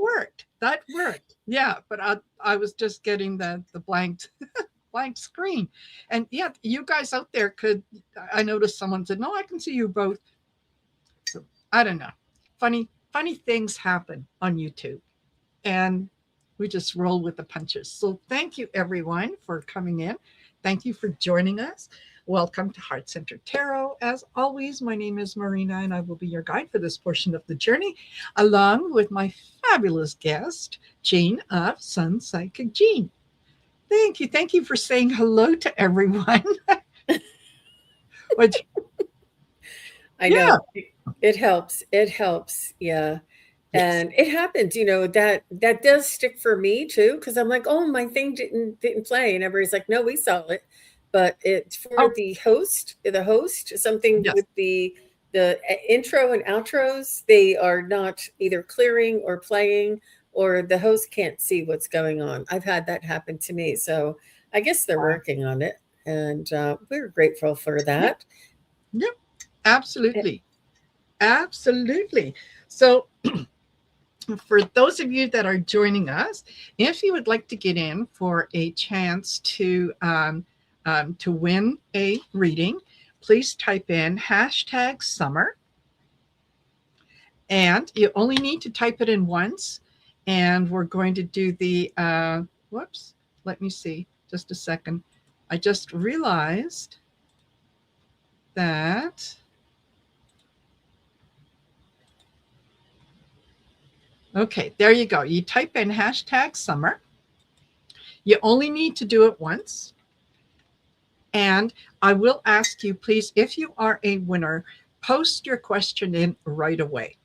worked. That worked. Yeah, but I was just getting the blank screen. And yeah, you guys out there could, I noticed someone said, no, I can see you both. So I don't know. Funny things happen on YouTube. And we just roll with the punches. So thank you everyone for coming in. Thank you for joining us. Welcome to Heart Center Tarot. As always, my name is Marina and I will be your guide for this portion of the journey, along with my fabulous guest, Jean of Sun Psychic Jean. Thank you. Thank you for saying hello to everyone. Which, I yeah, know it helps. It helps. Yeah. yes. And it happens, that does stick for me too, because I'm like, oh, my thing didn't play, and everybody's like, no, we saw it, but it's for Oh, the host, something yes. with the intro and outros. They are not either clearing or playing, or the host can't see what's going on. I've had that happen to me, so I guess they're working on it, and we're grateful for Yep. that. Yep. Absolutely. Absolutely. So, for those of you that are joining us, if you would like to get in for a chance to win a reading, please type in hashtag summer, and you only need to type it in once. And we're going to do the whoops. Let me see. Just a second. I just realized that. Okay, there you go. You type in hashtag summer. You only need to do it once. And I will ask you, please, if you are a winner, post your question in right away.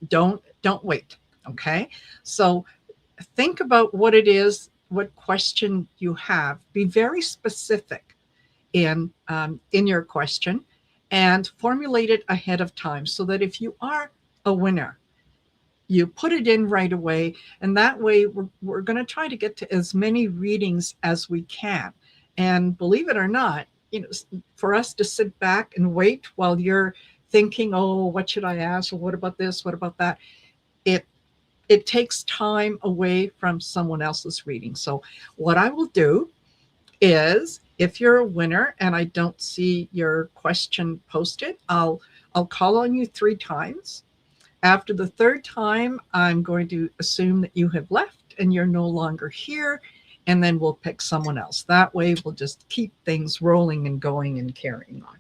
Don't wait. Okay. So think about what it is, what question you have. Be very specific in your question, and formulate it ahead of time so that if you are a winner, you put it in right away, and that way we're going to try to get to as many readings as we can. And believe it or not, for us to sit back and wait while you're thinking, oh, what should I ask, or what about this, what about that, it it takes time away from someone else's reading. So what I will do is, if you're a winner and I don't see your question posted, I'll call on you 3 times. After the third time, I'm going to assume that you have left and you're no longer here, and then we'll pick someone else. That way, we'll just keep things rolling and going and carrying on.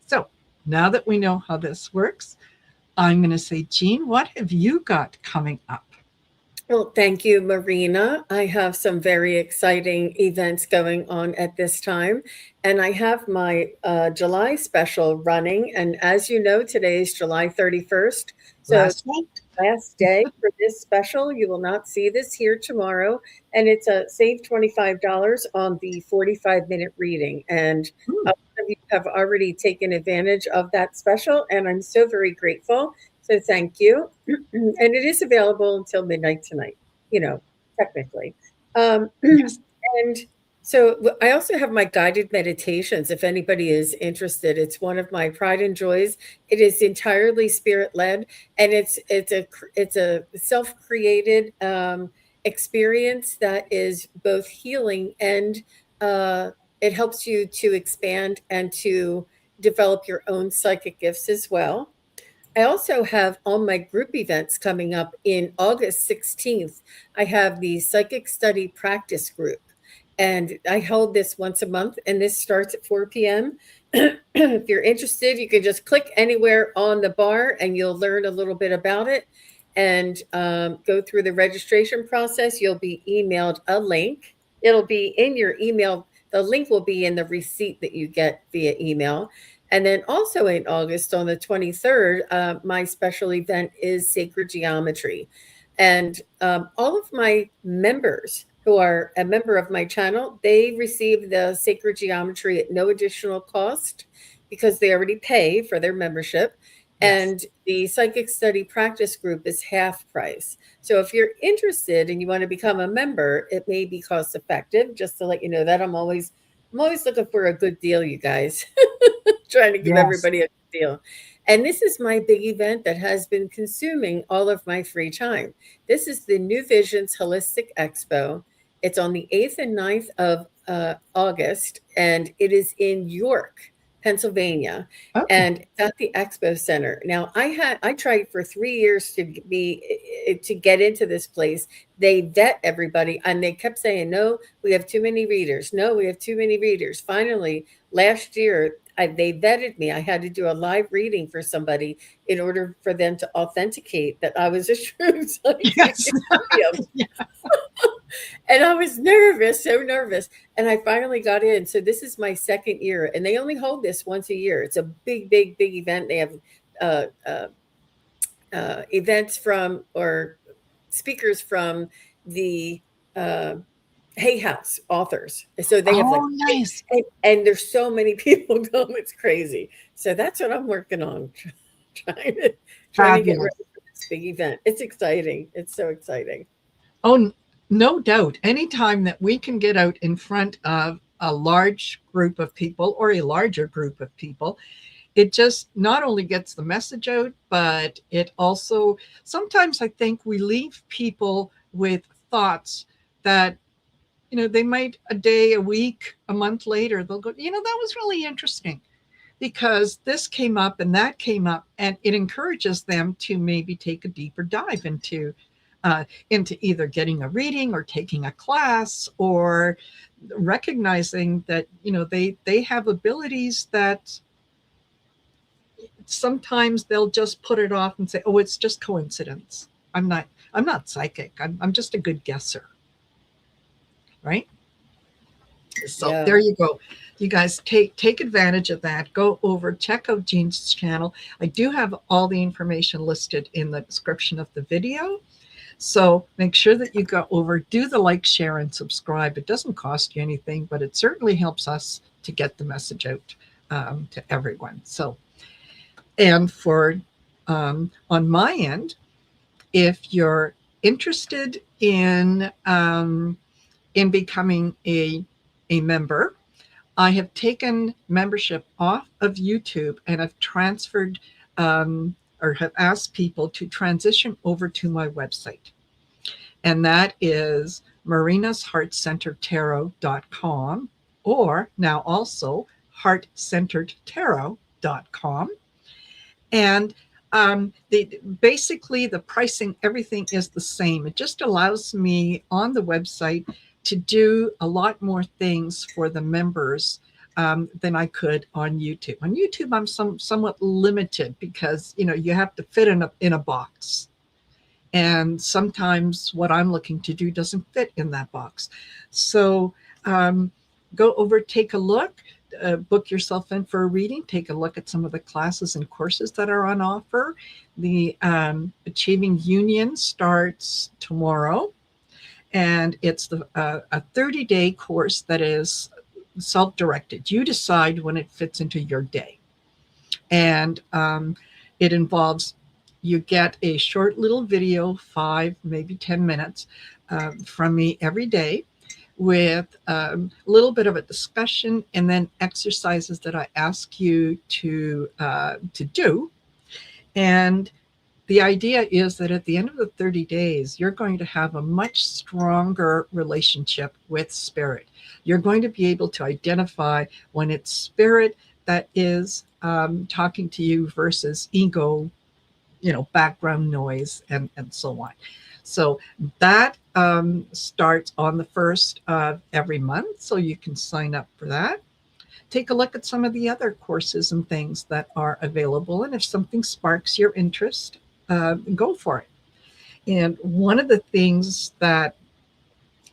So now that we know how this works, I'm going to say, Jean, what have you got coming up? Well, thank you, Marina. I have some very exciting events going on at this time. And I have my July special running. And as you know, today is July 31st. So, Last one? last day for this special. You will not see this here tomorrow. And it's a save $25 on the 45-minute reading. And Hmm. a lot of you have already taken advantage of that special. And I'm so very grateful. So thank you. And it is available until midnight tonight, you know, technically. Yes. And so I also have my guided meditations. If anybody is interested, it's one of my pride and joys. It is entirely spirit led, and it's a self created experience that is both healing and uh, it helps you to expand and to develop your own psychic gifts as well. I also have all my group events coming up in August 16th. I have the Psychic Study Practice Group, and I hold this once a month, and this starts at 4 p.m. If you're interested, you can just click anywhere on the bar and you'll learn a little bit about it and go through the registration process. You'll be emailed a link. It'll be in your email. The link will be in the receipt that you get via email. And then also in August on the 23rd, my special event is Sacred Geometry. And all of my members who are a member of my channel, they receive the Sacred Geometry at no additional cost because they already pay for their membership. Yes. And the Psychic Study Practice Group is half price. So if you're interested and you want to become a member, it may be cost effective. Just to let you know that I'm always looking for a good deal, you guys. Trying to give Yes. everybody a deal. And this is my big event that has been consuming all of my free time. This is the New Visions Holistic Expo. It's on the 8th and 9th of August, and it is in York, Pennsylvania, Okay. and at the Expo Center. Now, I tried for 3 years to get into this place. They vet everybody, and they kept saying, "No, we have too many readers. No, we have too many readers." Finally, last year, they vetted me. I had to do a live reading for somebody in order for them to authenticate that I was a true psychic Yes. medium. Yeah. And I was nervous, so nervous. And I finally got in. So this is my second year, and they only hold this once a year. It's a big, big, big event. They have uh, uh, events from or speakers from the uh, Hay House authors. So they have like, Oh, nice. and there's so many people come, it's crazy. So that's what I'm working on, trying to get ready Fabulous. for this big event. It's exciting. It's so exciting. Oh, no doubt. Anytime that we can get out in front of a large group of people or a larger group of people, it just not only gets the message out, but it also, sometimes I think we leave people with thoughts that, they might a day, a week, a month later, they'll go, that was really interesting because this came up and that came up, and it encourages them to maybe take a deeper dive into either getting a reading or taking a class, or recognizing that they have abilities that sometimes they'll just put it off and say, oh, it's just coincidence. I'm not psychic. I'm just a good guesser. Right. So Yeah. there you go. You guys take advantage of that. Go over, check out Jean's channel. I do have all the information listed in the description of the video. So make sure that you go over, do the like, share, and subscribe. It doesn't cost you anything, but it certainly helps us to get the message out to everyone. So, and for on my end, if you're interested in becoming a member, I have taken membership off of YouTube and have transferred or have asked people to transition over to my website. And that is marinasheartcenteredtarot.com, or now also heartcenteredtarot.com. And basically the pricing, everything is the same. It just allows me on the website to do a lot more things for the members than I could on YouTube. On YouTube, I'm somewhat limited because you have to fit in a box, and sometimes what I'm looking to do doesn't fit in that box. So go over, take a look. Book yourself in for a reading. Take a look at some of the classes and courses that are on offer. The Achieving Union starts tomorrow, and it's a 30-day course that is self-directed. You decide when it fits into your day, and it involves, you get a short little video, 5, maybe 10 minutes from me every day, with a little bit of a discussion and then exercises that I ask you to do. And the idea is that at the end of the 30 days, you're going to have a much stronger relationship with spirit. You're going to be able to identify when it's spirit that is talking to you versus ego, background noise, and so on. So that starts on the 1st of every month. So you can sign up for that. Take a look at some of the other courses and things that are available. And if something sparks your interest, go for it. And one of the things that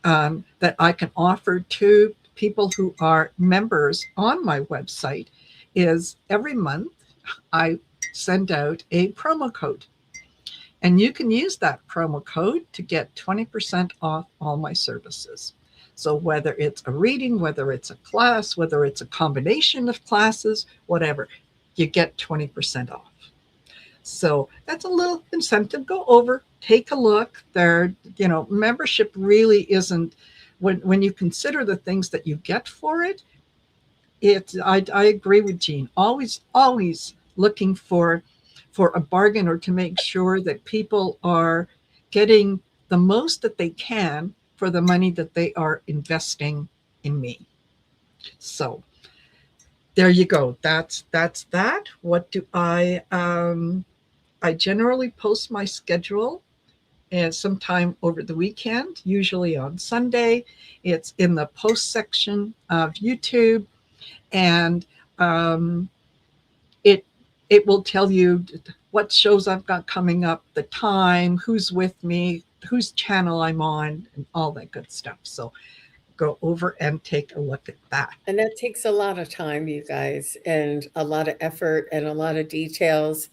I can offer to people who are members on my website is every month I send out a promo code. And you can use that promo code to get 20% off all my services. So whether it's a reading, whether it's a class, whether it's a combination of classes, whatever, you get 20% off. So that's a little incentive. Go over, take a look. There, membership really isn't, when you consider the things that you get for it, I agree with Jean. Always looking for a bargain or to make sure that people are getting the most that they can for the money that they are investing in me. So there you go. That's that. What do I generally post my schedule and sometime over the weekend, usually on Sunday. It's in the post section of YouTube, and um, it it will tell you what shows I've got coming up, the time, who's with me, whose channel I'm on, and all that good stuff. So go over and take a look at that. And that takes a lot of time, you guys, and a lot of effort and a lot of details.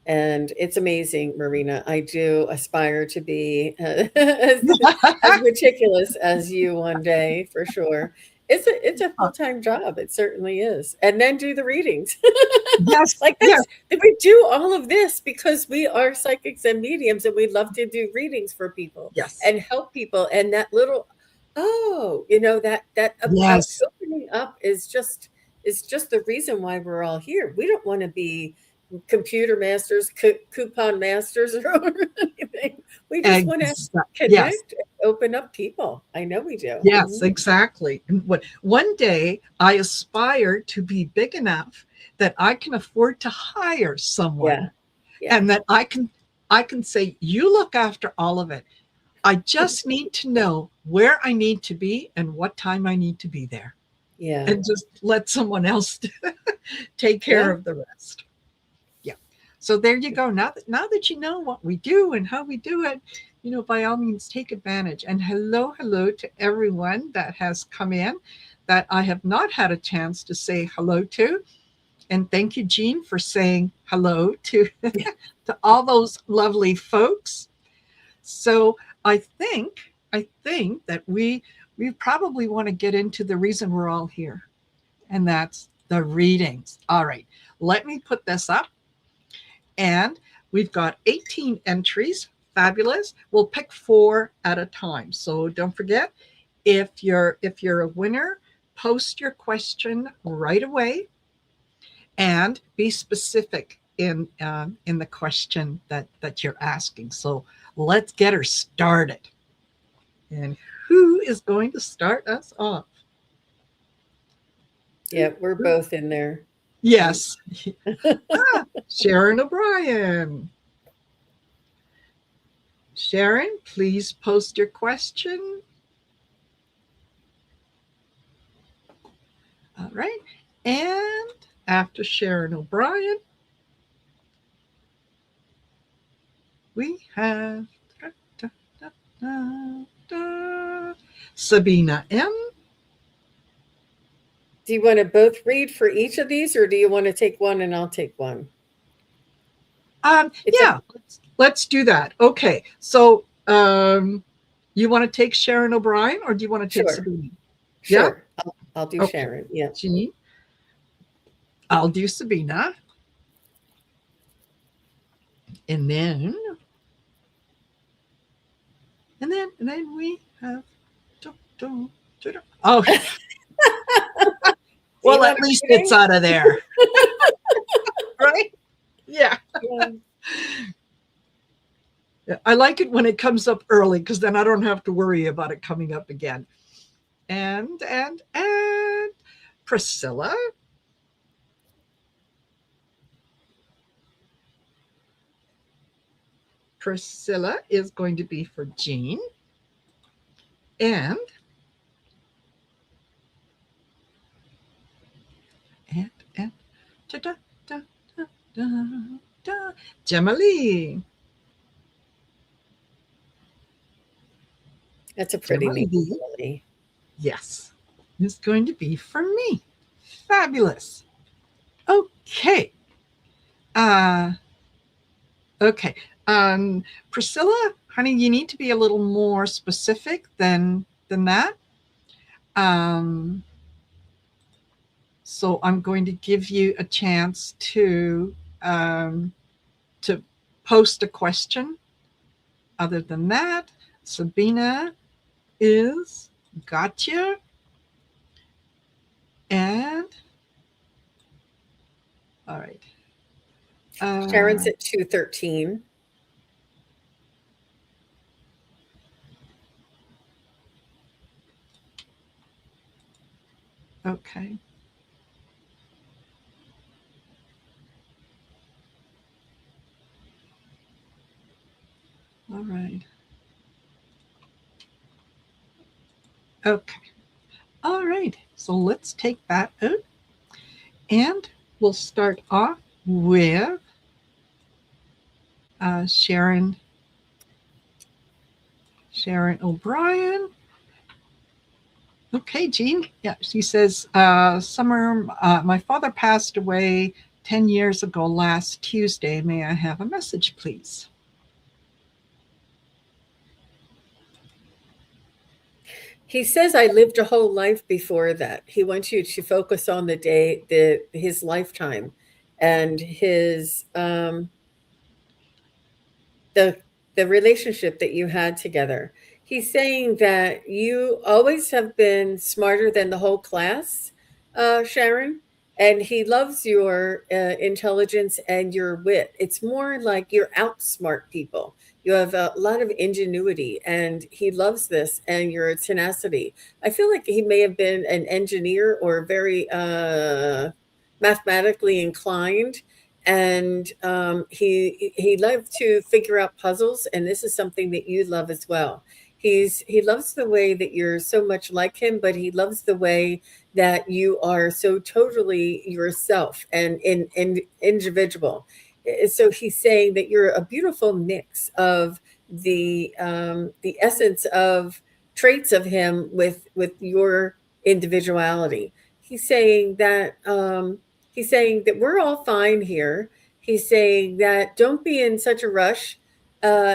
And it's amazing, Marina. I do aspire to be as meticulous as you one day, for sure. It's a full-time job. It certainly is. And then do the readings. Yes, Like yes, we do all of this because we are psychics and mediums and we love to do readings for people yes, and help people. And that little, oh, that yes, opening up is just the reason why we're all here. We don't want to be computer masters, coupon masters, or anything. We just want to yes. connect and open up people. I know we do. Yes, exactly. And one day I aspire to be big enough that I can afford to hire Yeah. someone, Yeah. and that I can say, you look after all of it. I just need to know where I need to be and what time I need to be there, Yeah. and just let someone else take care Yeah. of the rest. Yeah. So there you go. Now that you know what we do and how we do it, by all means, take advantage. And hello to everyone that has come in that I have not had a chance to say hello to. And thank you, Jean, for saying hello to to all those lovely folks. So I think that we probably want to get into the reason we're all here, and that's the readings. All right, let me put this up, and we've got 18 entries. Fabulous. We'll pick 4 at a time. So don't forget, if you're a winner, post your question right away and be specific in the question that you're asking. So let's get her started. And who is going to start us off? Yeah, we're both in there. Yes. Sharon O'Brien. Sharon, please post your question. All right. And after Sharon O'Brien, we have Sabina M. Do you want to both read for each of these, or do you want to take one and I'll take one? Yeah, let's do that. Okay. So you want to take Sharon O'Brien or do you want to take Sure. Sabina? Sure. I'll do Okay. Sharon. Yeah. Jean. I'll do Sabina. And then we have oh well, at least it's out of there. Right? Yeah. I like it when it comes up early because then I don't have to worry about it coming up again. And Priscilla. Priscilla is going to be for Jean. And da, da, da, da, da, da, Gemma-Lee. That's a pretty name. Yes, it's going to be for me. Fabulous. Okay. Okay. Priscilla, honey, you need to be a little more specific than that. So I'm going to give you a chance to post a question. Other than that, Sabina is gotcha. And all right. Sharon's at 213. Okay. All right. Okay. All right. So let's take that out. And we'll start off with Sharon O'Brien. Okay, Jean. Yeah, she says, Summer, my father passed away 10 years ago last Tuesday. May I have a message, please? He says I lived a whole life before that. He wants you to focus on the day, his lifetime, and his the the relationship that you had together. He's saying that you always have been smarter than the whole class, Sharon, and he loves your intelligence and your wit. It's more like you're outsmart people. You have a lot of ingenuity, and he loves this and your tenacity. I feel like he may have been an engineer or very mathematically inclined, and he loved to figure out puzzles, and this is something that you love as well. He loves the way that you're so much like him, but he loves the way that you are so totally yourself and in individual. So he's saying that you're a beautiful mix of the essence of traits of him with your individuality. He's saying that he's saying that we're all fine here. He's saying that don't be in such a rush.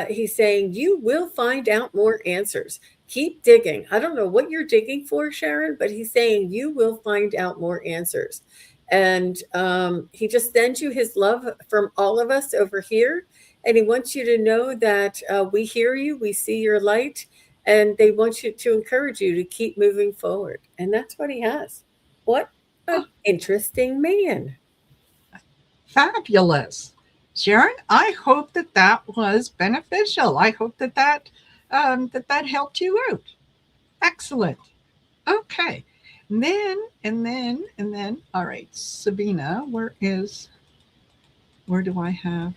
He's saying you will find out more answers. Keep digging. I don't know what you're digging for, Sharon, but he's saying you will find out more answers. And he just sends you his love from all of us over here. And he wants you to know that we hear you, we see your light, and they want you to encourage you to keep moving forward. And that's what he has. What an interesting man. Fabulous. Sharon, I hope that that was beneficial. I hope that that helped you out. Excellent. Okay. And then, all right, Sabina, where do I have?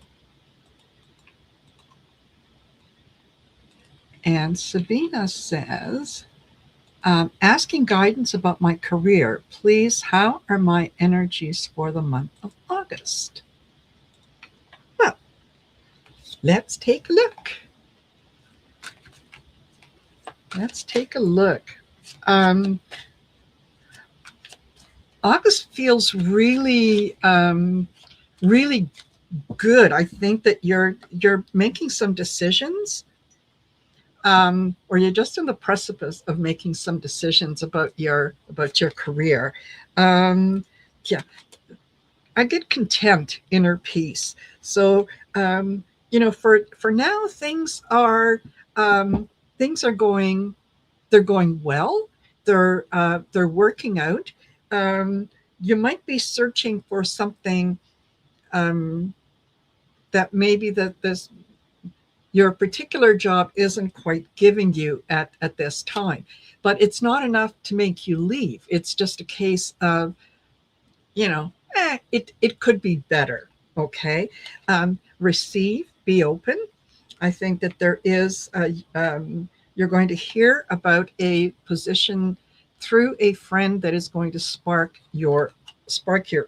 And Sabina says, asking guidance about my career, please. How are my energies for the month of August? Well, let's take a look. Let's take a look. August feels really, really good. I think that you're making some decisions, or you're just in the precipice of making some decisions about your career. Yeah, I get content, inner peace. So for now, things are going. They're going well. They're working out. You might be searching for something that maybe this your particular job isn't quite giving you at this time, but it's not enough to make you leave. It's just a case of, it could be better. Okay. Receive, be open. I think that you're going to hear about a position through a friend that is going to spark your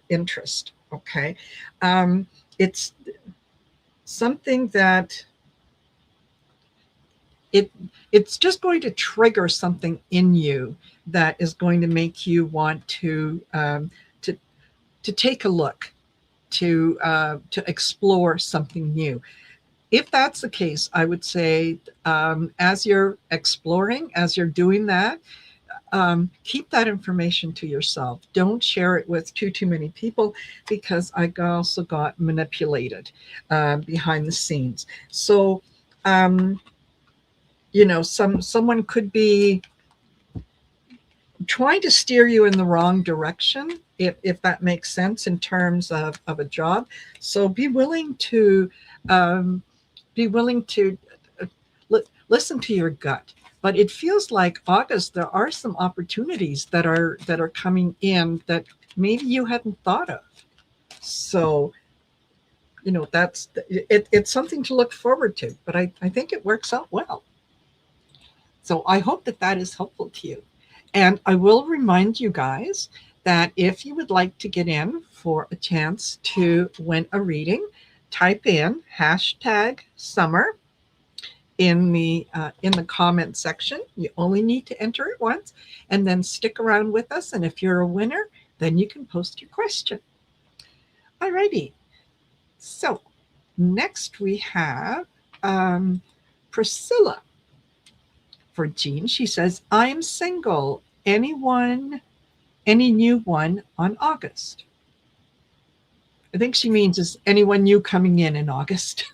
interest. Okay. It's something that it's just going to trigger something in you that is going to make you want to take a look, to explore something new. If that's the case, I would say, as you're exploring, as you're doing that, keep that information to yourself. Don't share it with too many people, because I also got manipulated behind the scenes. So, someone could be trying to steer you in the wrong direction, if that makes sense in terms of a job. So um, be willing to listen to your gut. But it feels like August, there are some opportunities that are coming in that maybe you hadn't thought of. So, it's something to look forward to, but I think it works out well. So I hope that is helpful to you. And I will remind you guys that if you would like to get in for a chance to win a reading, type in #summer in the comment section. You only need to enter it once, and then stick around with us. And if you're a winner, then you can post your question. Alrighty. So next we have Priscilla. For Jean, she says, I'm single. Any new one on August? I think she means, is anyone new coming in August?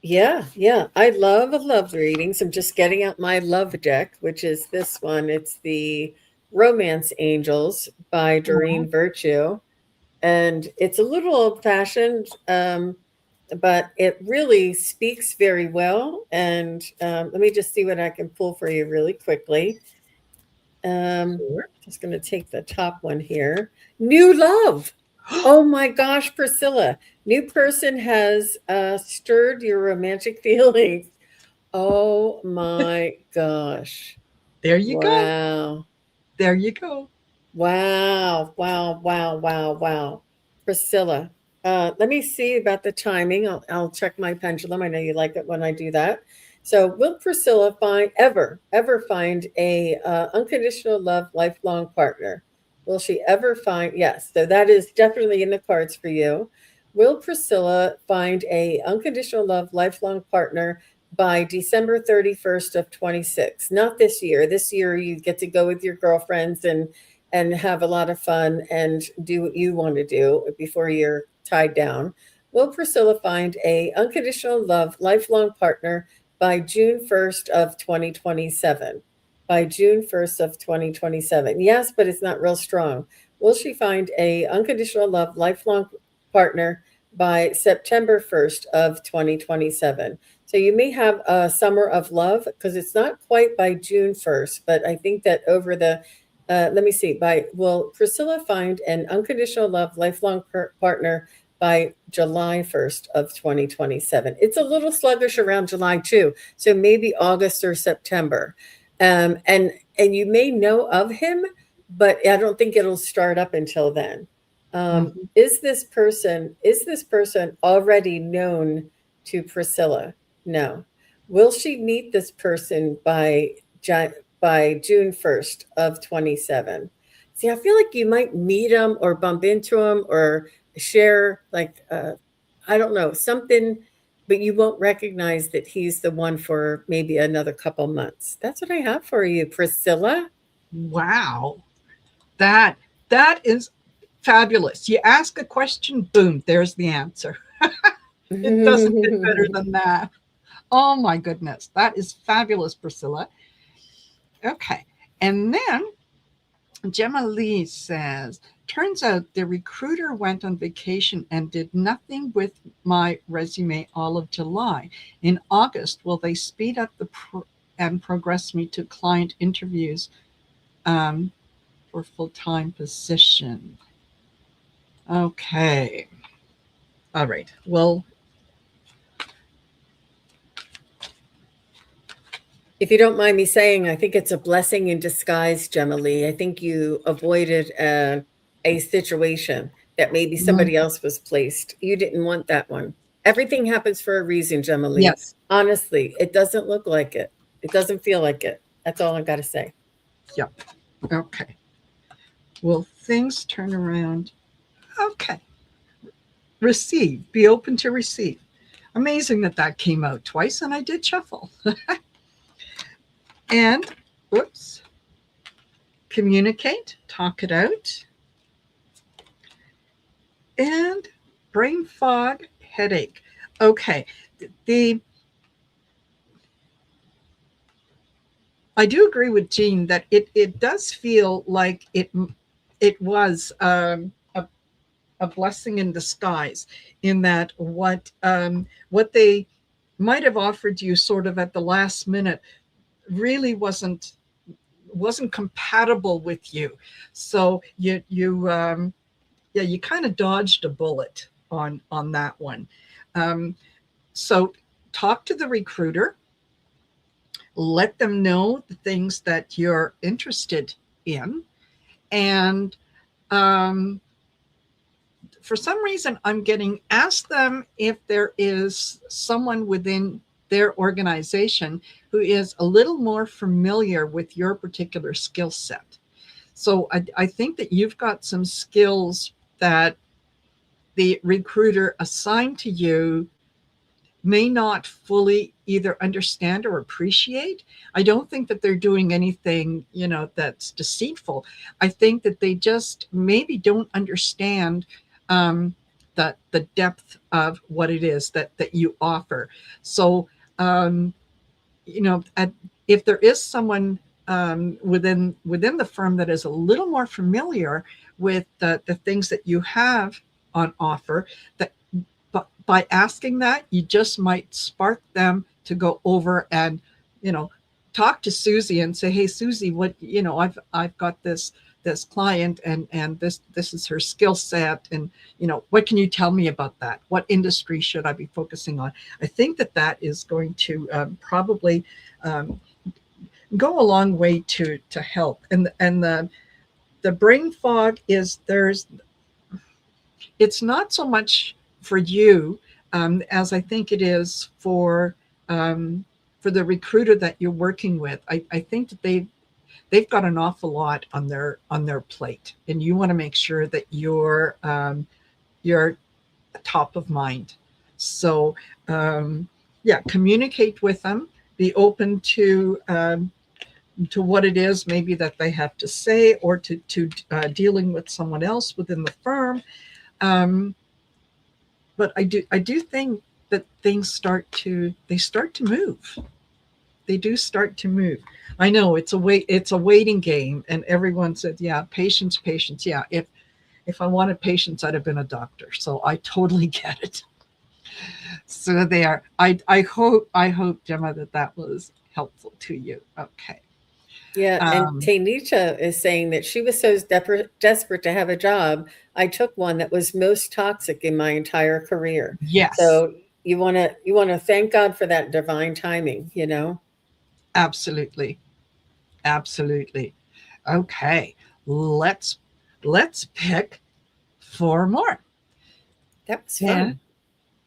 Yeah, yeah. I love readings. I'm just getting out my love deck, which is this one. It's the Romance Angels by Doreen Virtue. And it's a little old fashioned, but it really speaks very well. And let me just see what I can pull for you really quickly. Sure. Just going to take the top one here. New love. Oh my gosh, Priscilla. New person has stirred your romantic feelings. Oh my gosh. There you go. Wow. There you go. Wow. Wow. Wow. Wow. Wow. Priscilla. Let me see about the timing. I'll check my pendulum. I know you like it when I do that. So, will Priscilla ever find a unconditional love, lifelong partner? Will she ever find? Yes. So that is definitely in the cards for you. Will Priscilla find a unconditional love, lifelong partner by December 31st of 26? Not this year. This year you get to go with your girlfriends and have a lot of fun and do what you want to do before you're tied down. Will Priscilla find a unconditional love, lifelong partner by June 1st of 2027? By June 1st of 2027. Yes, but it's not real strong. Will she find a unconditional love, lifelong partner by September 1st of 2027? So you may have a summer of love because it's not quite by June 1st, but I think that over the let me see. Will Priscilla find an unconditional love, lifelong partner by July 1st of 2027? It's a little sluggish around July too, so maybe August or September. And you may know of him, but I don't think it'll start up until then. Mhm. Is this person already known to Priscilla? No. Will she meet this person by June 1st of 27? See, I feel like you might meet him or bump into him or share I don't know, something, but you won't recognize that he's the one for maybe another couple months. That's what I have for you, Priscilla. Wow. That that is fabulous. You ask a question, boom, there's the answer. It doesn't get better than that. Oh my goodness. That is fabulous, Priscilla. Okay. And then Gemma Lee says, turns out the recruiter went on vacation and did nothing with my resume all of July. In August, will they speed up and progress me to client interviews um, for full-time position? Okay. All right. Well, If you don't mind me saying, I think it's a blessing in disguise, Gemma Lee. I think you avoided a situation that maybe somebody else was placed. You didn't want that one. Everything happens for a reason, Gemma Lee. yes. Honestly, it doesn't look like it. It doesn't feel like it. That's all I got to say. Yep. Okay. Will things turn around? Okay. Receive. Be open to receive. Amazing that came out twice, and I did shuffle. And, whoops, communicate, talk it out, and brain fog, headache. Okay, I I do agree with Jean that it does feel like it was a blessing in disguise, in that what they might have offered you sort of at the last minute really wasn't compatible with you. So you kind of dodged a bullet on that one. Um, so talk to the recruiter, let them know the things that you're interested in, and um, for some reason I'm getting, ask them if there is someone within their organization who is a little more familiar with your particular skill set. So I think that you've got some skills that the recruiter assigned to you may not fully either understand or appreciate. I don't think that they're doing anything, that's deceitful. I think that they just maybe don't understand the depth of what it is that you offer. So, um, if there is someone within the firm that is a little more familiar with the things that you have on offer, that but by asking that, you just might spark them to go over and, you know, talk to Susie and say, "Hey, Susie, I've got this client, and this is her skill set, and what can you tell me about that? What industry should I be focusing on?" I think that is going to probably um, go a long way to help. And the brain fog is, it's not so much for you as I think it is for the recruiter that you're working with. I think that they've got an awful lot on their plate, and you want to make sure that you're top of mind. So yeah, communicate with them. Be open to what it is maybe that they have to say, or to dealing with someone else within the firm. Um, but I do think that they start to move. They do start to move. I know it's a waiting game, and everyone said, yeah, patience, patience. Yeah, if I wanted patience, I'd have been a doctor. So I totally get it. So there. I hope Gemma, that was helpful to you. Okay. Yeah, and Um, Tanisha is saying that she was so desperate to have a job. I took one that was most toxic in my entire career. yes, So you want to thank God for that divine timing, you know? absolutely, absolutely. Okay, let's let's pick four more. That was Yeah, fun.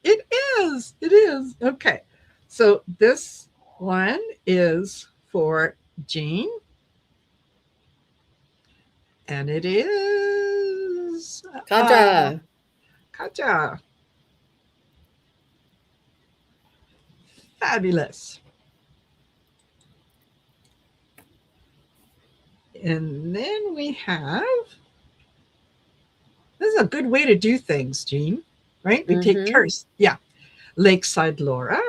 it is. It is. Okay. So this one is for Jean, and it is Kaja. Katja. Fabulous. And then we have, this is a good way to do things, Jean, right? We take Mm-hmm. turns. Yeah. Lakeside Laura.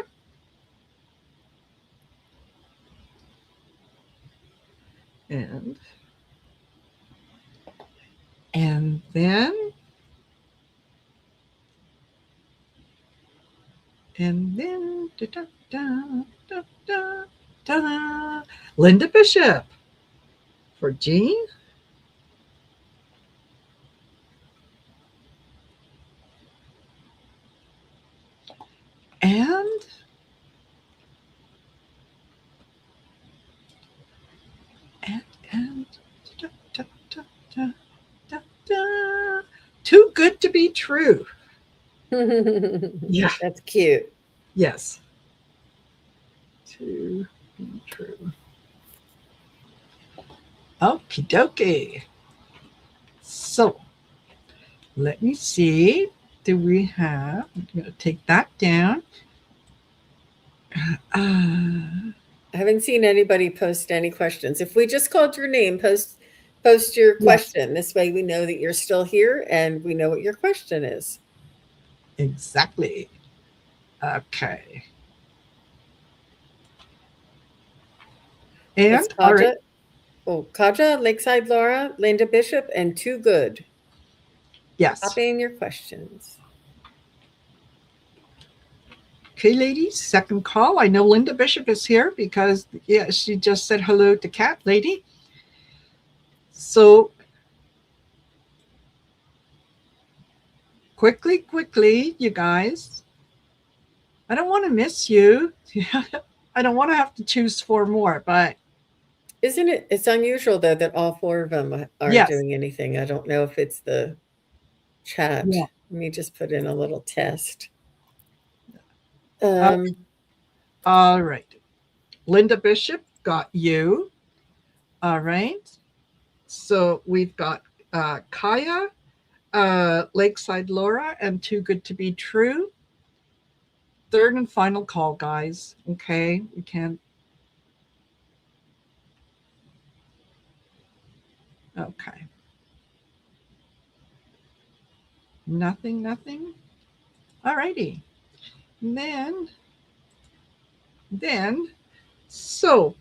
And and then and then da, da, da, da, da, da, Linda Bishop for Jean. And and and da, da, da, da, da, da. Too good to be true. Yeah. That's cute. Yes. To be true. Okie dokie. So let me see. Do we have? I'm going to take that down. Uh, I haven't seen anybody post any questions. If we just called your name, post your yes, question. This way we know that you're still here and we know what your question is. exactly. Okay. It's And all right. Kaja, Lakeside Laura, Linda Bishop, and Too Good. Yes. Copying your questions. Okay, ladies, second call. I know Linda Bishop is here because, yeah, she just said hello to Cat Lady. So quickly, you guys. I don't want to miss you. I don't want to have to choose four more, but Isn't it? It's unusual though that all four of them aren't yes. doing anything. I don't know if it's the chat. Yeah. Let me just put in a little test. Uh, Um, all right. Linda Bishop got you. All right. So we've got Kaya, Lakeside Laura, and Too Good to Be True. Third and final call, guys. Okay. We can't. Okay. Nothing. All righty. Then, so,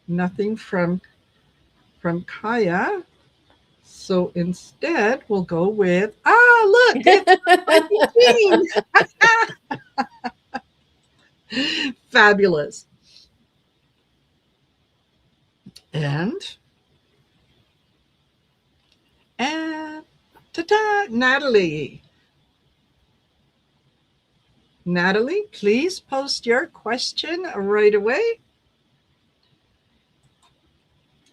nothing from Kaya. So instead, we'll go with look, it's Mikey Jean. Fabulous. And and ta-da, Natalie. Natalie, please post your question right away.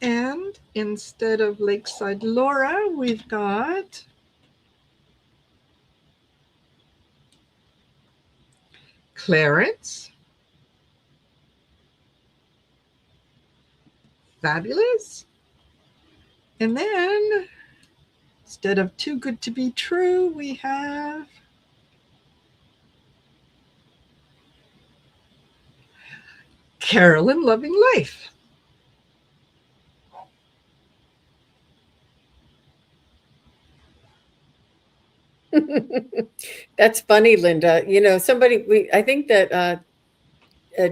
And instead of Lakeside Laura, we've got Clarence. Fabulous. And then instead of Too Good to Be True, we have Carolyn Loving Life. That's funny, Linda. You know, I think that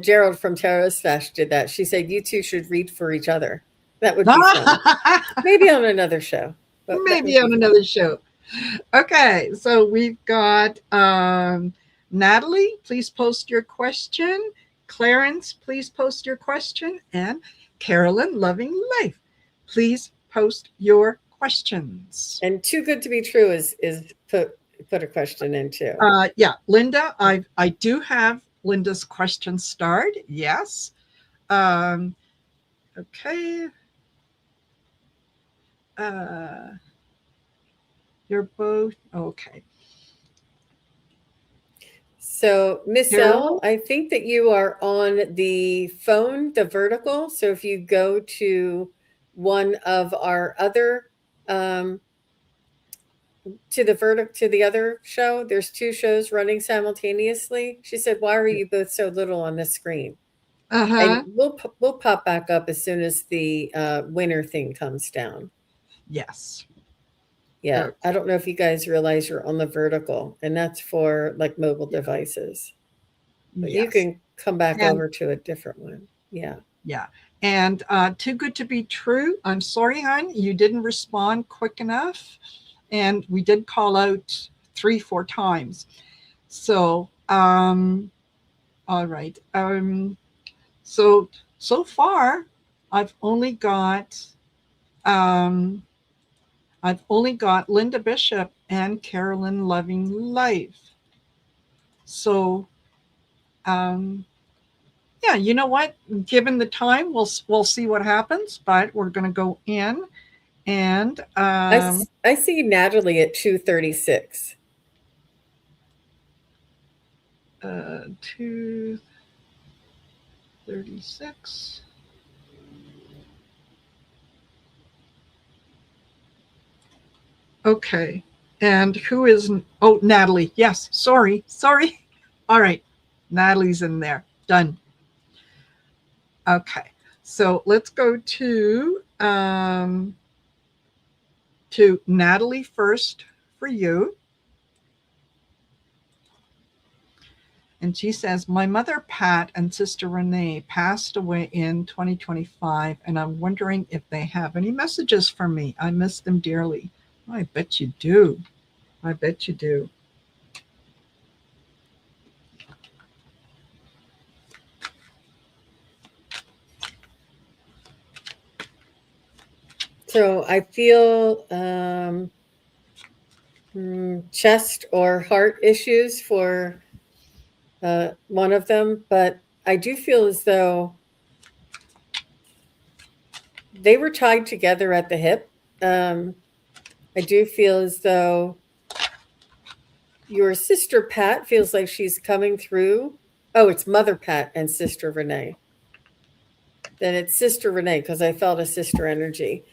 Gerald from Tarot Stash did that. She said, you two should read for each other. That would be fun. Maybe on another show, but that would Maybe be on fun. another show. Okay, so we've got Natalie, please post your question. Clarence, please post your question. And Carolyn Loving Life, please post your questions. And Too Good to Be True is put a question in too. Yeah, Linda, I do have Linda's question starred. Yes. Okay. You're both okay. So, Miss Carolyn? L, I think that you are on the phone, the vertical. So if you go to one of our other to the other show, there's two shows running simultaneously. She said, "Why are you both so little on the screen?" And Uh-huh. we'll pop back up as soon as the winner thing comes down. Yes. Yeah, I Okay. don't know if you guys realize you're on the vertical, and that's for like mobile Yeah. devices. But you Yes. can come back And over to a different one. Yeah. yeah. And Too Good to Be True. I'm sorry, hon, you didn't respond quick enough. And we did call out 3-4 times. So all right. So far I've only got um Linda Bishop and Carolyn Loving Life. So yeah, you know what? Given the time, we'll see what happens. But we're going to go in and I see Natalie at 2:36. 236. Okay, and who is? Oh, Natalie. Yes. Sorry. All right, Natalie's in there. Done. Okay, so let's go to Natalie first for you. And she says, my mother Pat and sister Renee passed away in 2025, and I'm wondering if they have any messages for me. I miss them dearly. I bet you do. I bet you do. So I feel chest or heart issues for one of them, but I do feel as though they were tied together at the hip. I do feel as though your sister Pat feels like she's coming through. Oh, it's Mother Pat and Sister Renee. Then it's Sister Renee because I felt a sister energy.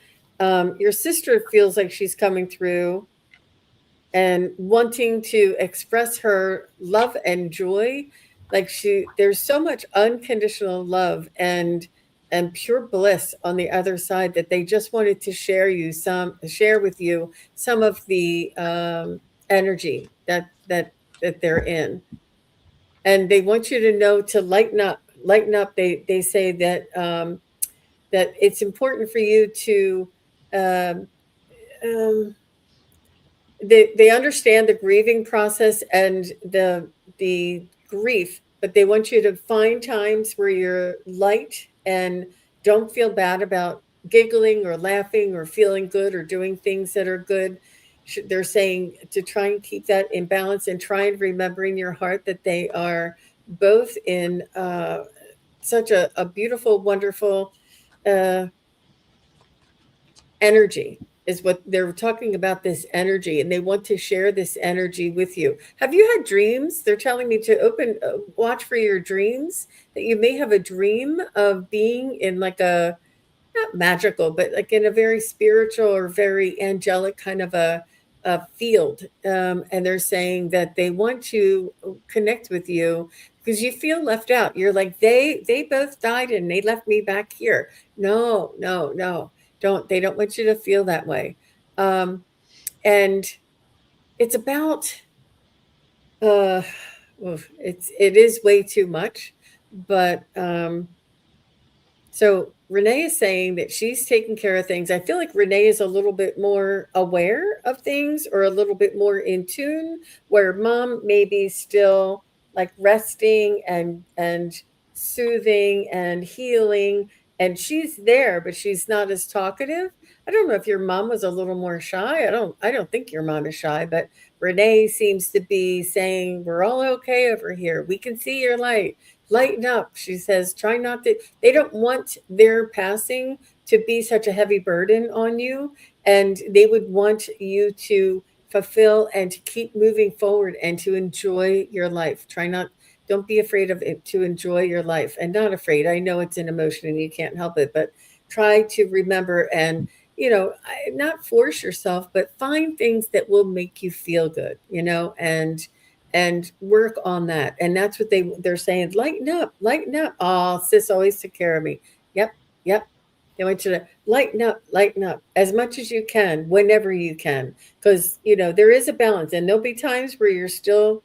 Your sister feels like she's coming through and wanting to express her love and joy. Like there's so much unconditional love and pure bliss on the other side that they just wanted to share with you some of the energy that they're in, and they want you to know to lighten up. They say that that it's important for you to um, um, they understand the grieving process and the grief, but they want you to find times where you're light and don't feel bad about giggling or laughing or feeling good or doing things that are good. They're saying to try and keep that in balance and try and remember in your heart that they are both in such a beautiful, wonderful uh, energy is what they're talking about, this energy, and they want to share this energy with you. Have you had dreams? They're telling me to watch for your dreams, that you may have a dream of being in like a, not magical, but like in a very spiritual or very angelic kind of a field. And they're saying that they want to connect with you because you feel left out. You're like, they both died and they left me back here. No, no, no. They don't want you to feel that way. Um, and it's about uh it is way too much, but so Renee is saying that she's taking care of things. I feel like Renee is a little bit more aware of things or a little bit more in tune, where mom may be still like resting and soothing and healing, and she's there, but she's not as talkative. I don't know if your mom was a little more shy. I don't think your mom is shy, but Renee seems to be saying, we're all okay over here. We can see your light. Lighten up. She says, try not to, they don't want their passing to be such a heavy burden on you. And they would want you to fulfill and to keep moving forward and to enjoy your life. Don't be afraid of it, to enjoy your life, and not afraid. I know it's an emotion and you can't help it, but try to remember and, not force yourself, but find things that will make you feel good, and work on that. And that's what they're saying. Lighten up, lighten up. Oh, sis always took care of me. Yep, yep. They want you to lighten up as much as you can, whenever you can, because there is a balance, and there'll be times where you're still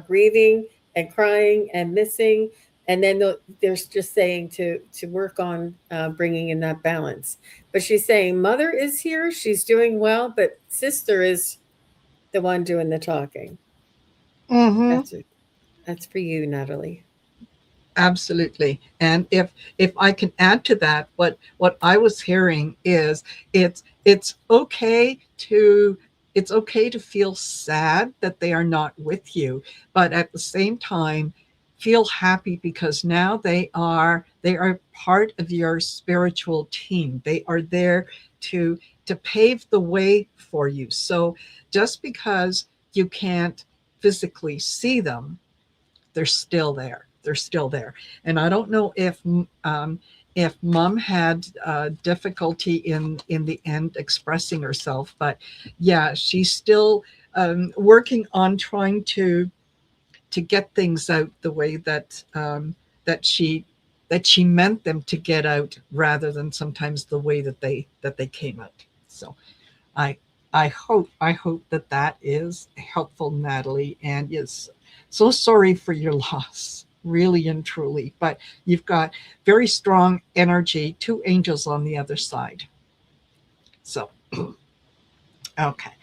grieving and crying and missing, and then they're just saying to work on bringing in that balance. But she's saying mother is here, she's doing well, but sister is the one doing the talking. Mm-hmm. That's it. That's for you, Natalie. Absolutely. And if I can add to that, what I was hearing is it's okay to it's okay to feel sad that they are not with you, but at the same time feel happy because now they are part of your spiritual team. They are there to pave the way for you. So just because you can't physically see them, they're still there. They're still there. And I don't know if mom had difficulty in the end expressing herself, but yeah, she's still working on trying to get things out the way that she that she meant them to get out, rather than sometimes the way that they came out. So I I hope that that is helpful, Natalie. And yes, so sorry for your loss, really and truly. But you've got very strong energy, two angels on the other side. So, okay.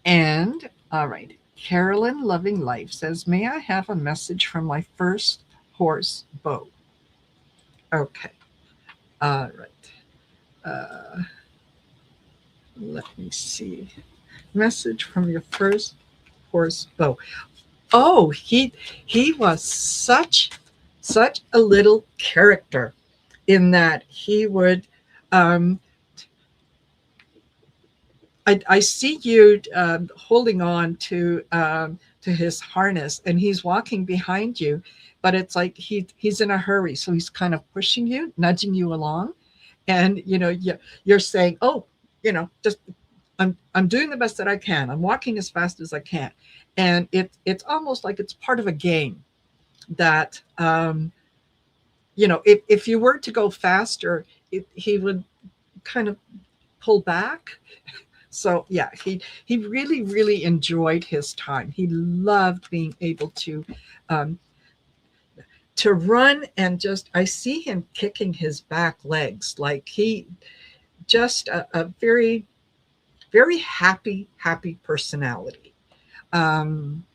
And all right. Carolyn Loving Life says, may I have a message from my first horse, Bo? Okay. All right. Let me see. Message from your first horse, Bo. Oh, he was such a little character in that he would um, I see you holding on to his harness, and he's walking behind you, but it's like he's in a hurry, so he's kind of pushing you, nudging you along, and you're saying, "Oh, just I'm doing the best that I can. I'm walking as fast as I can," and it's almost like it's part of a game that if you were to go faster, he would kind of pull back. So yeah, he really really enjoyed his time. He loved being able um, to run, and just I see him kicking his back legs, like he just a very very happy personality. Um,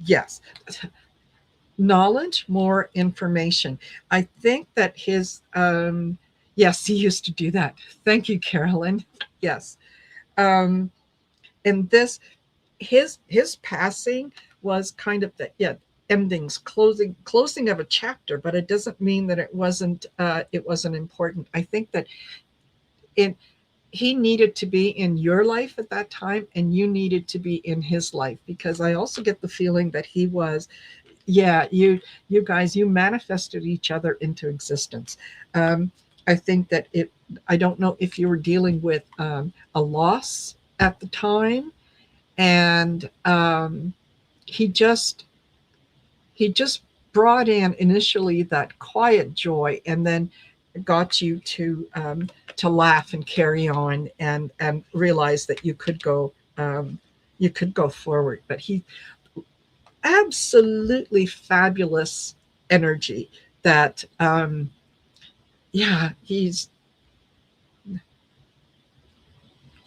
yes, knowledge, more information. I think that his yes, he used to do that. Thank you, Carolyn. Yes. Um, and this his passing was kind of the endings, closing of a chapter, but it doesn't mean that it wasn't important. I think that it he needed to be in your life at that time, and you needed to be in his life, because I also get the feeling that he was, yeah, you guys, you manifested each other into existence. um, I think that I don't know if you were dealing with a loss at the time, and he just he just brought in initially that quiet joy, and then got you to laugh and carry on, and realize that you could go forward. But he absolutely fabulous energy that yeah, he's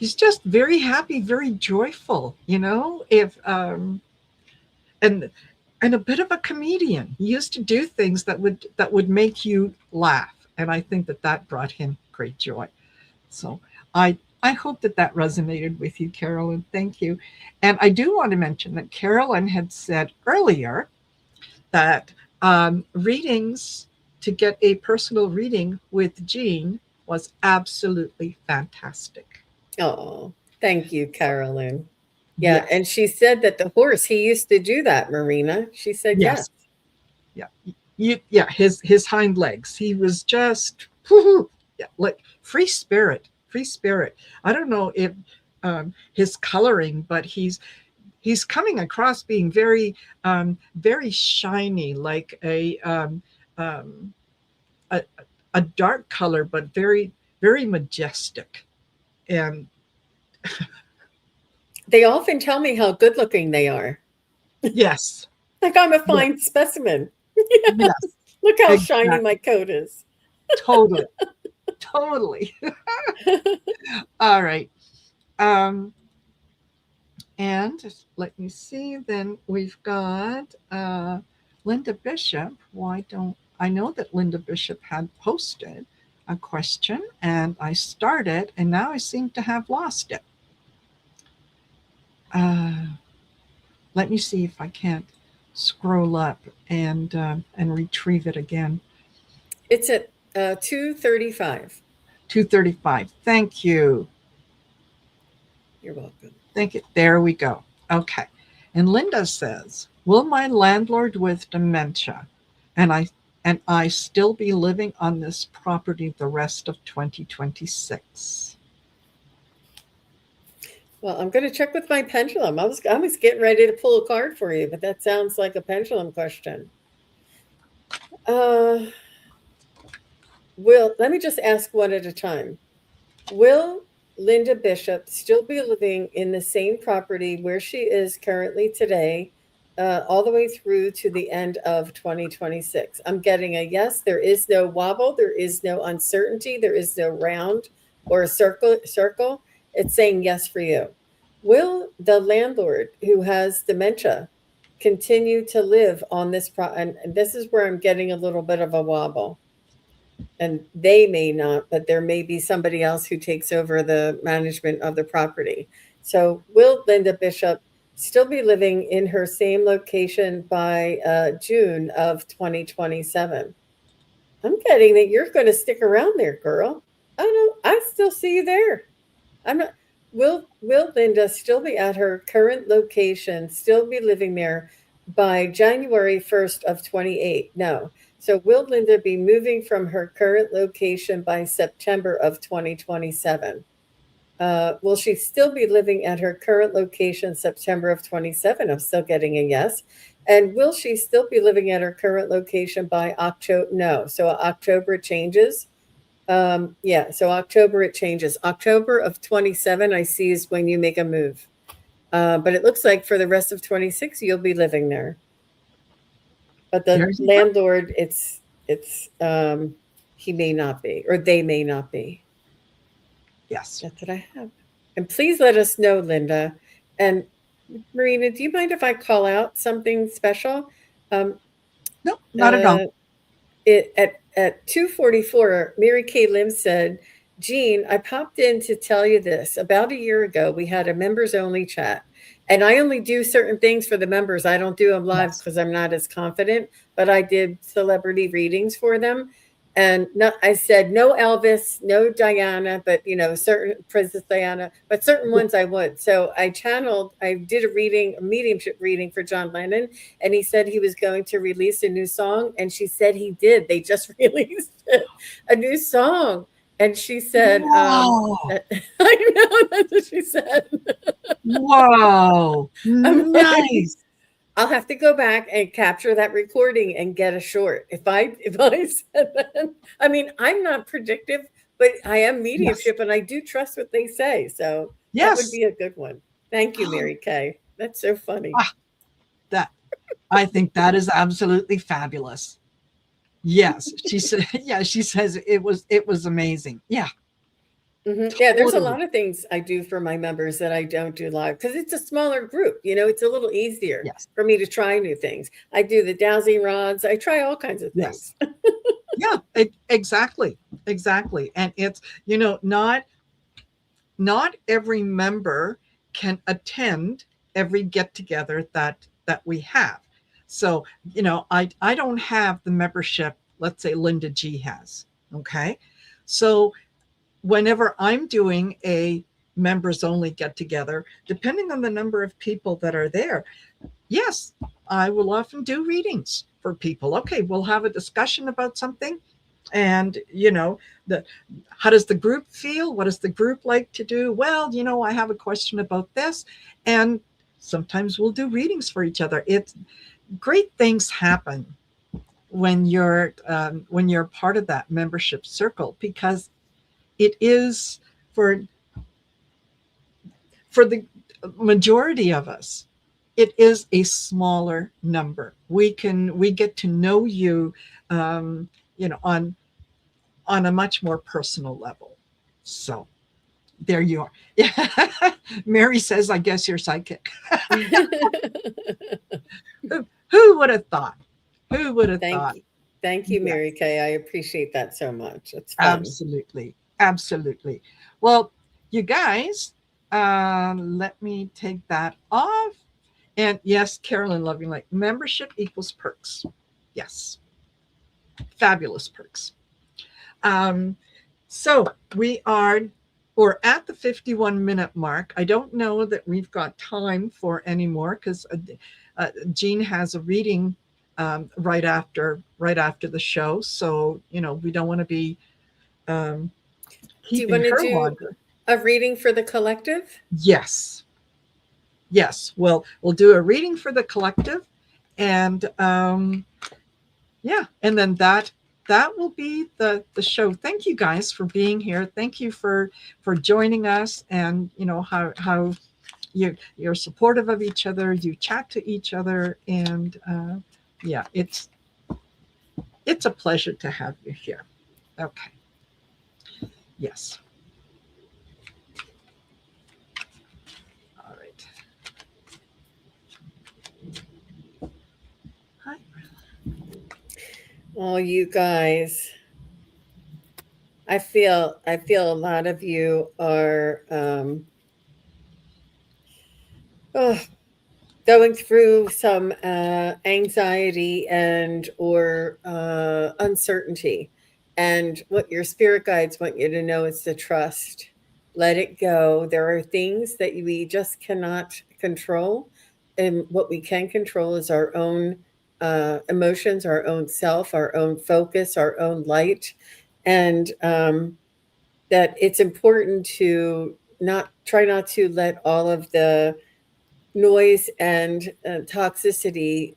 just very happy, very joyful, if and and a bit of a comedian. He used to do things that would make you laugh, and I think that brought him great joy. So I hope that resonated with you, Carolyn. Thank you. And I do want to mention that Carolyn had said earlier that readings, to get a personal reading with Jean, was absolutely fantastic. Oh, thank you, Carolyn. Yeah, Yes, and she said that the horse, he used to do that, Marina. She said yes. yes, yeah, yeah. His hind legs. He was just whoo, yeah, like free spirit, free spirit. I don't know if his coloring, but he's coming across being very shiny, like um, a a dark color, but very very majestic. And They often tell me how good looking they are. yes, Like I'm a yeah, fine specimen. yes, Look how shiny exactly, my coat is. totally, totally. All right. Um, and let me see. Then we've got Linda Bishop. Why don't I know that Linda Bishop had posted a question, and I started, and now I seem to have lost it. Uh, Let me see if I can't scroll up and retrieve it again. It's at 2:35. 235. Thank you. You're welcome. Thank you. There we go. Okay. And Linda says, will my landlord with dementia and I still be living on this property the rest of 2026? Well, I'm going to check with my pendulum. I was getting ready to pull a card for you, but that sounds like a pendulum question. Uh, let me just ask one at a time. Will Linda Bishop still be living in the same property where she is currently today all the way through to the end of 2026. I'm getting a yes. There is no wobble. There is no uncertainty. There is no round or a circle. It's saying yes for you. Will the landlord who has dementia continue to live on this and this is where I'm getting a little bit of a wobble. And they may not, but there may be somebody else who takes over the management of the property. So will Linda Bishop still be living in her same location by June of 2027? I'm getting that you're going to stick around there, girl. I know. I still see you there. I'm not. Will Linda still be at her current location, still be living there by January 1st of 28? No. So will Linda be moving from her current location by September of 2027? Will she still be living at her current location September of 27? I'm still getting a yes. And will she still be living at her current location by October? No. So October changes. Yeah, so October it changes. October of 27, I see, is when you make a move. But it looks like for the rest of 26, you'll be living there. But There the you go. landlord, it's he may not be, or they may not be. Yes. That's what I have. And please let us know, Linda. And Marina, do you mind if I call out something special? Um, No, not at all. uh, it at 2:44, Mary Kay Lim said, Jean, I popped in to tell you this. About a year ago, we had a members only chat. And I only do certain things for the members. I don't do them live Yes. because I'm not as confident, but I did celebrity readings for them. And no, I said no Elvis, no Diana, but certain Princess Diana, but certain ones I would. So I did a mediumship reading for John Lennon, and he said he was going to release a new song, and she said he did. They just released a new song, and she said, Wow. "I know that's what she said." Wow. I'm like, Nice. I'll have to go back and capture that recording and get a short. If I said that, I mean, I'm not predictive, but I am Yes. mediumship and I do trust what they say. So that would Yes. be a good one. Thank you, Mary Kay. That's so funny. Ah, that I think that is absolutely fabulous. Yes. She said, yeah, she says it was amazing. Yeah, Yeah, there's a totally. lot of things I do for my members that I don't do live because it's a smaller group. It's a little easier Yes. for me to try new things. I do the dowsing rods. I try all kinds of Yes. things. Yeah, exactly. Exactly. And it's, not every member can attend every get together that we have. So, I don't have the membership, let's say Linda G has. Okay. So whenever I'm doing a members only get together, depending on the number of people that are there, yes, I will often do readings for people. Okay, we'll have a discussion about something. And, the how does the group feel? What does the group like to do? Well, I have a question about this. And sometimes we'll do readings for each other. It's great things happen when you're part of that membership circle, because it is for the majority of us, it is a smaller number. We get to know you, on a much more personal level. So there you are. Yeah. Mary says, I guess you're psychic. Who would have thought? Who would have Thank thought? you. Thank you, Yes, Mary Kay. I appreciate that so much. It's fun. absolutely. Absolutely. Well, you guys, let me take that off. And yes, Carolyn Loving, like membership equals perks. Yes, fabulous perks. Um, so we're at the 51-minute mark. I don't know that we've got time for any more because Jean has a reading right after the show. So, we don't want to be Do you keeping want to her do longer. a reading for the collective? Yes. Yes. Well, we'll do a reading for the collective, and yeah, and then that will be the show. Thank you guys for being here. Thank you for joining us, and how you're supportive of each other, you chat to each other, and yeah, it's a pleasure to have you here. Okay. Yes. All right. Hi. Oh, you guys, I feel a lot of you are oh, going through some anxiety and or uncertainty, and what your spirit guides want you to know is to trust, let it go. There are things that we just cannot control, and what we can control is our own emotions, our own self, our own focus, our own light. And that it's important to not try not to let all of the noise and toxicity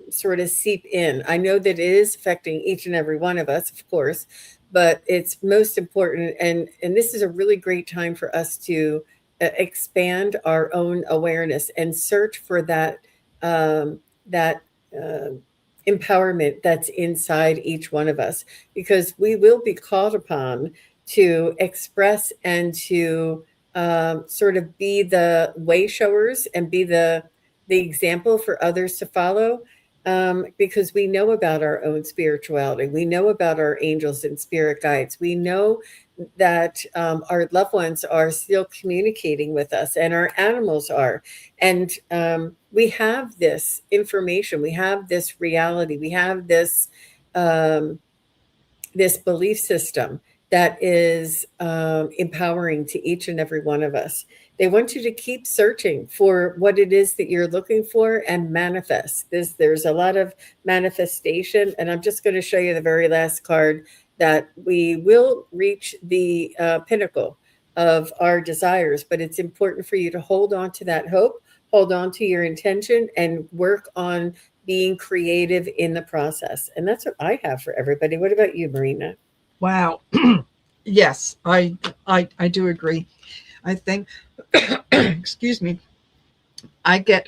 sort of seep in. I know that it is affecting each and every one of us, of course, but it's most important. And this is a really great time for us to expand our own awareness and search for that uh, empowerment that's inside each one of us, because we will be called upon to express and to sort of be the way showers and be the example for others to follow, because we know about our own spirituality, we know about our angels and spirit guides, we know that our loved ones are still communicating with us, and our animals are. And we have this information, we have this reality, we have um, this belief system that is empowering to each and every one of us. They want you to keep searching for what it is that you're looking for and manifest this. There's a lot of manifestation, and I'm just going to show you the very last card, that we will reach the pinnacle of our desires, but it's important for you to hold on to that hope, hold on to your intention, and work on being creative in the process. And that's what I have for everybody. What about you, Marina? Wow. Yes, I do agree. I think, excuse me, I get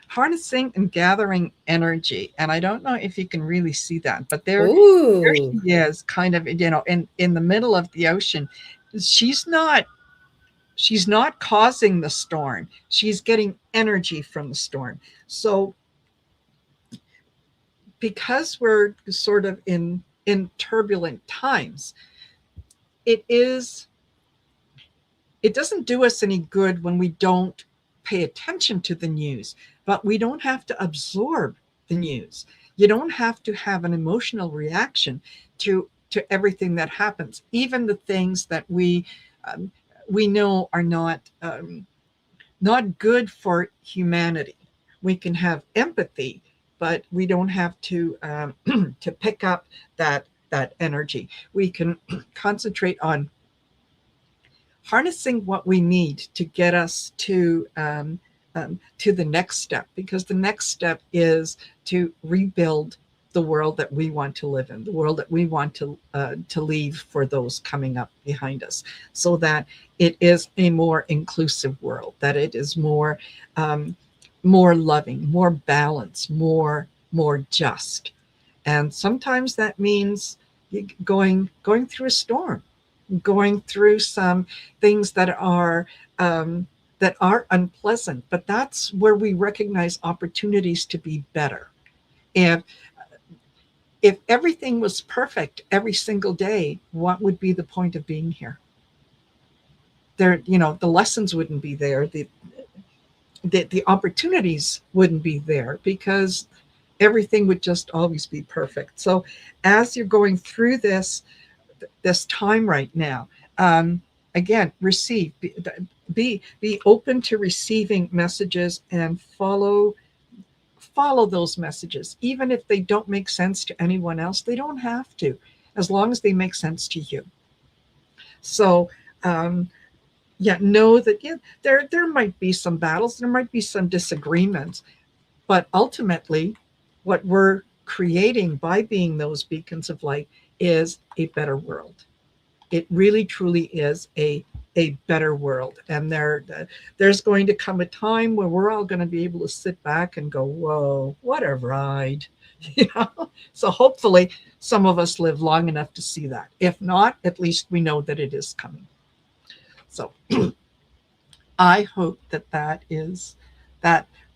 harnessing and gathering energy, and I don't know if you can really see that, but there Ooh. she is, kind of, in the middle of the ocean. She's not she's not causing the storm. She's getting energy from the storm. So because we're sort of in turbulent times, it is it doesn't do us any good when we don't pay attention to the news, but we don't have to absorb the news. You don't have to have an emotional reaction to everything that happens, even the things that um, we know are not good for humanity. We can have empathy, but we don't have to to pick up that energy. We can concentrate on harnessing what we need to get us to the next step, because the next step is to rebuild the world that we want to live in, the world that we want to leave for those coming up behind us, so that it is a more inclusive world, that it is more loving, more balanced, more just. And sometimes that means going through a storm, going through some things that are unpleasant, but that's where we recognize opportunities to be better. And if everything was perfect every single day, what would be the point of being here? There, the lessons wouldn't be there. The opportunities wouldn't be there, because everything would just always be perfect. So as you're going through this time right now, again, receive, be open to receiving messages, and follow those messages, even if they don't make sense to anyone else. They don't have to, as long as they make sense to you. So yeah, know that, yeah, there might be some battles, there might be some disagreements, but ultimately what we're creating by being those beacons of light is a better world. it really truly is a better world. And there's going to come a time where we're all going to be able to sit back and go, whoa, what a ride. So hopefully some of us live long enough to see that. If not, at least we know that it is coming. So I hope that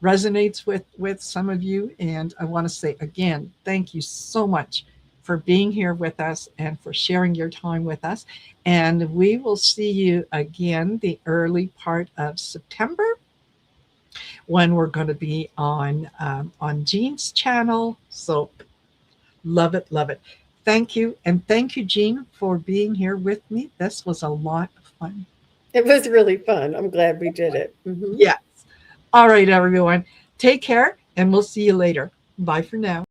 resonates with some of you. And I want to say again, thank you so much for being here with us and for sharing your time with us. And we will see you again the early part of September when we're going to be on Jean's channel. So love it, love it. Thank you. And thank you, Jean, for being here with me. This was a lot of fun. It was really fun. I'm glad we did it. Yes. All right, everyone. Take care, and we'll see you later. Bye for now.